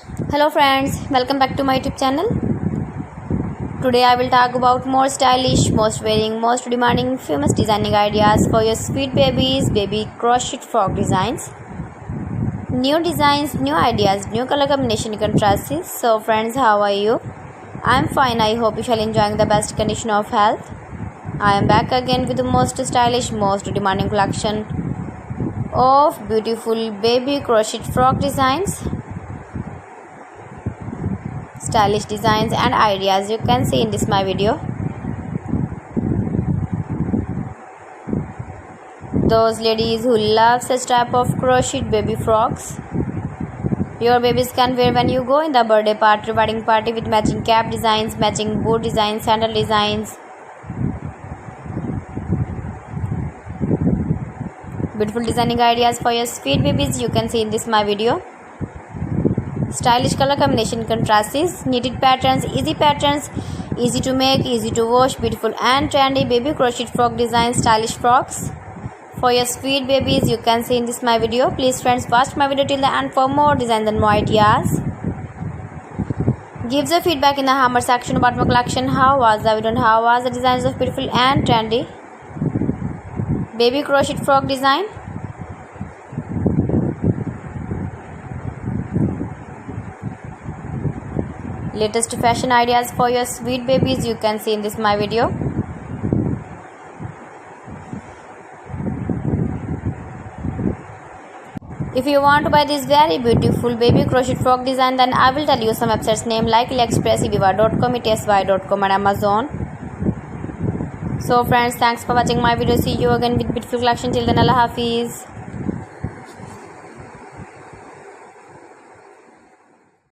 Hello friends, welcome back to my YouTube channel. Today I will talk about more stylish, most wearing, most demanding, famous designing ideas for your sweet babies, baby crochet frog designs. New designs, new ideas, new color combination contrasts. So friends, how are you? I am fine. I hope you shall enjoying the best condition of health. I am back again with the most stylish, most demanding collection of beautiful baby crochet frog designs. Stylish designs and ideas you can see in this my video. Those ladies who love such type of crocheted baby frogs, your babies can wear when you go in the birthday party, wedding party, with matching cap designs, matching boot designs, sandal designs. Beautiful designing ideas for your sweet babies you can see in this my video. Stylish color combination contrasts, knitted patterns, easy to make, easy to wash, beautiful and trendy baby crochet frog designs, stylish frocks for your sweet babies you can see in this my video. Please friends, watch my video till the end for more designs and more ideas. Give the feedback in the hammer section about my collection. How was the video and how was the designs of beautiful and trendy baby crochet frog design? Latest fashion ideas for your sweet babies you can see in this my video. If you want to buy this very beautiful baby crochet frog design, then I will tell you some websites name like AliExpress, eviva.com, etsy.com and Amazon. So friends, thanks for watching my video. See you again with beautiful collection. Till then, Allah Hafiz.